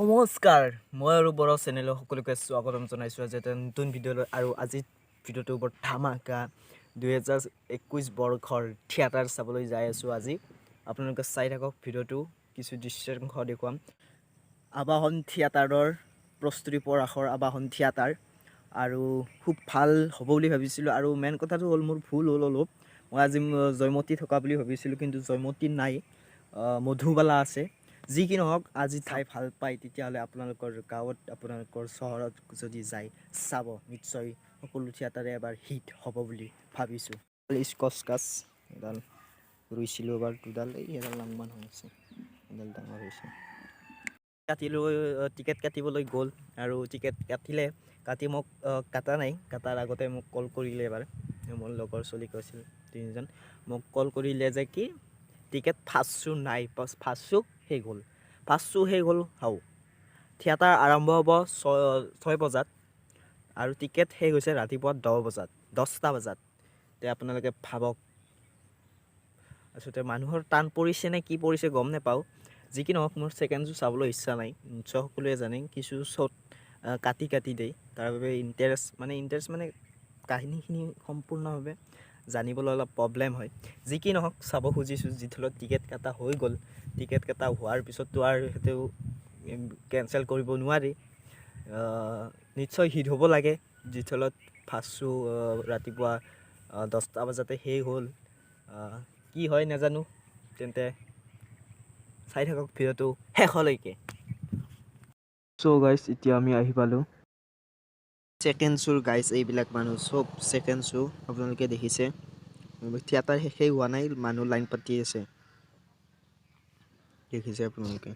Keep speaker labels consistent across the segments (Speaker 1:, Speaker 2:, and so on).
Speaker 1: নমস্কাৰ মই আৰু বড় চেনেলৰ সকলোকে স্বাগতম জনাইছোঁ আজি এটা নতুন ভিডিঅ'লৈ আৰু আজি ভিডিঅ'টো বৰ ধামাকা 2021 বৰ্ষৰ থিয়েটাৰ চাবলৈ যাই আছোঁ আজি আপোনালোকে চাই থাকক ভিডিঅ'টো কিছু দৃশ্যাংশ দেখুৱাম আবাহন থিয়েটাৰৰ প্ৰস্তুতি পৰাশৰ আবাহন থিয়েটাৰ আৰু খুব ভাল হ'ব বুলি ভাবিছিলোঁ আৰু মেইন কথাটো হ'ল মোৰ ভুল হ'ল অলপ মই আজি জয়মতী থকা বুলি ভাবিছিলোঁ কিন্তু জয়মতী নাই মধুবালা আছে যি কি নহওক আজি ঠাই ভাল পায় তেতিয়াহ'লে আপোনালোকৰ গাঁৱত আপোনালোকৰ চহৰত যদি যায় চাব নিশ্চয় সকলো থিয়েটাৰে এবাৰ হিট হ'ব বুলি ভাবিছোঁ স্কচ কাছ এডাল ৰুইছিলোঁ এবাৰ দুডাল এডাল লাংমান হৈছে এডাল ডাঙৰ হৈছে কাটিলৈ টিকেট কাটিবলৈ গ'ল আৰু টিকেট কাটি মোক কাটা নাই কাটাৰ আগতে মোক কল কৰিলে এবাৰ মোৰ লগৰ চলি কৈছিল তিনিজন মোক কল কৰিলে যে কি টিকেট ফাৰ্ষ্ট শ্ব' নাই ফাৰ্ষ্ট শ্ব' শেষ হ'ল হাও থিয়েটাৰ আৰম্ভ হ'ব 6 বজাত আৰু টিকেট শেষ হৈছে ৰাতিপুৱা 10টা বজাত তে আপোনালোকে ভাবক আচলতে মানুহৰ টান পৰিছে নে কি পৰিছে গম নাপাওঁ যি কি নহওক মোৰ ছেকেণ্ড শ্ব' চাবলৈ ইচ্ছা নাই নিশ্চয় সকলোৱে জানে কিছু শ্ব'ত কাটি দেই তাৰ বাবে ইণ্টাৰেষ্ট মানে কাহিনীখিনি সম্পূৰ্ণভাৱে জানিবলৈ অলপ প্ৰব্লেম হয় যি কি নহওক চাব খুজিছোঁ যিথলত টিকেট কাটা হৈ গ'ল টিকেট কাটা হোৱাৰ পিছততো আৰু সেইটো কেঞ্চেল কৰিব নোৱাৰি নিশ্চয় হিট হ'ব লাগে যিথলত ফাৰ্ষ্ট শ্ব' ৰাতিপুৱা 10টা বজাতে শেষ হ'ল কি হয় নাজানো তেন্তে চাই থাকক ভিডিঅ'টো শেষলৈকে চ' গাইজ এতিয়া আমি আহি পালোঁ ছেকেণ্ড শ্ব'ৰ গাইজ এইবিলাক মানুহ চব ছেকেণ্ড শ্ব' আপোনালোকে দেখিছে থিয়েটাৰ শেষেই হোৱা নাই মানুহ লাইন পাতি আছে দেখিছে আপোনালোকে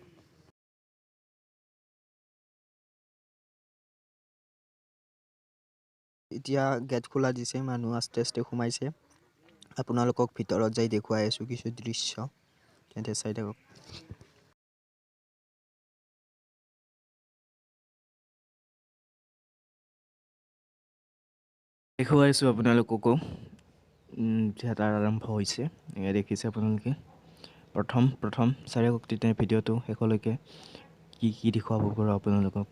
Speaker 1: এতিয়া গেট খোলা দিছে মানুহ আস্তে আস্তে সোমাইছে আপোনালোকক ভিতৰত যাই দেখুৱাই আছোঁ কিছু দৃশ্য তেন্তে চাই থাকক দেখুৱাইছোঁ আপোনালোককো থিয়েটাৰ আৰম্ভ হৈছে এয়া দেখিছে আপোনালোকে প্ৰথম চাই থাকক তেতিয়া ভিডিঅ'টো শেষলৈকে কি দেখুৱাব পাৰোঁ আপোনালোকক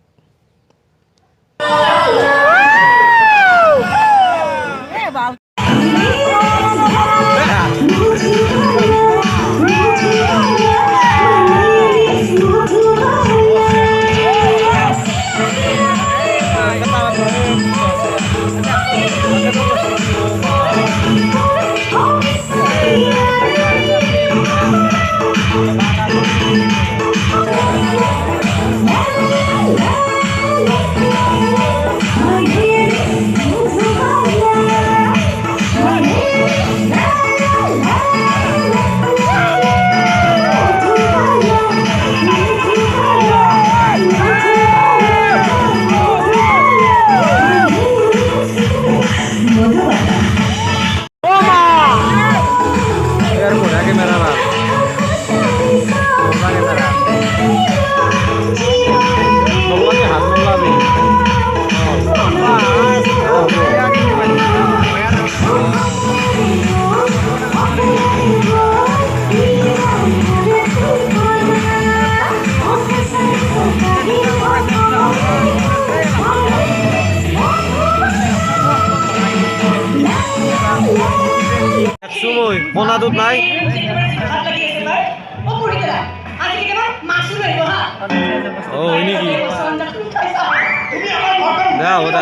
Speaker 1: মনাটোত নাই হয় নেকি দা হ'ব দা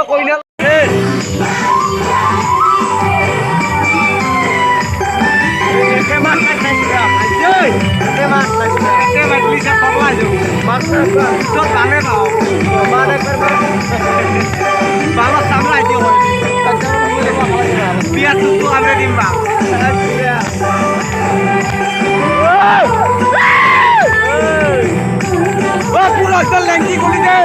Speaker 1: কইনা লেংকি কৰি দে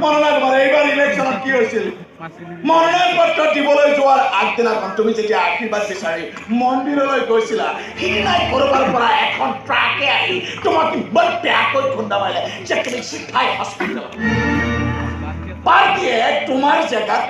Speaker 2: মনোনয়ন মানে এইবাৰ ইলেকশ্যনত কি হৈছিল মনোনয়ন পত্ৰ দিবলৈ যোৱাৰ আগদিনাখন তুমি যেতিয়া আশীৰ্বাদ বিচাৰি মন্দিৰলৈ গৈছিলা সিদিনাই ক'ৰবাৰ পৰা এখন ট্ৰাকে আহি তোমাক ইমান বেয়াকৈ খুন্দা মাৰিলে যে তুমি চিধাই হস্পিটেলত পাৰ্টীয়ে তোমাৰ জেগাত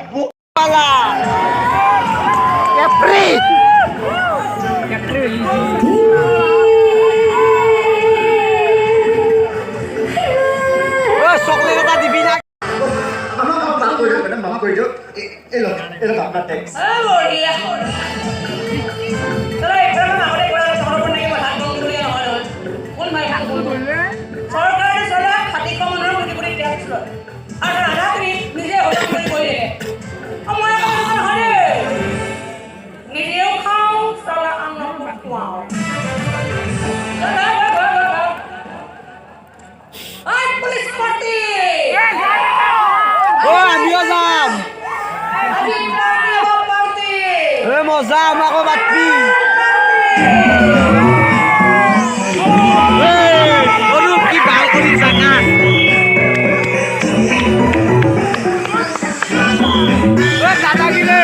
Speaker 1: Mozam ako batpi. Aduh, kibal ko di sana. Tata gini.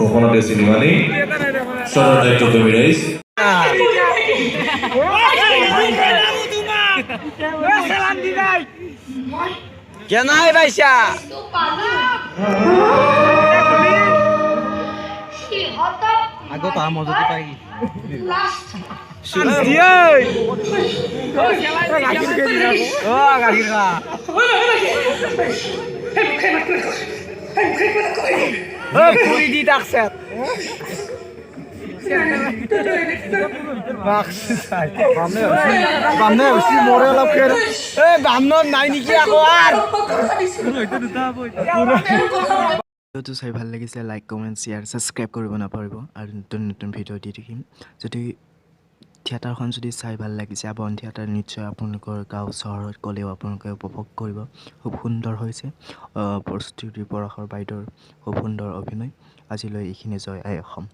Speaker 3: কখনো চিনেমা নেই সদর দায়িত্ব তুমি রাইস
Speaker 1: কেন পাইছা আগত তাৰ মজুতি পাই পুৰি দি তাকছে মৰে অলপ বামনত নাই নেকি আকৌ ভিডিঅ'টো চাই ভাল লাগিছে লাইক কমেণ্ট শ্বেয়াৰ ছাবস্ক্ৰাইব কৰিব নাপাহৰিব আৰু নতুন নতুন ভিডিঅ' দি থাকিম যদি থিয়েটাৰখন যদি চাই ভাল লাগিছে আবাহন থিয়েটাৰ নিশ্চয় আপোনালোকৰ গাঁও চহৰত গ'লেও আপোনালোকে উপভোগ কৰিব খুব সুন্দৰ হৈছে প্ৰস্তুতি পৰাশৰ বাইদেউৰ খুব সুন্দৰ অভিনয় আজিলৈ এইখিনি জয় আই অসম।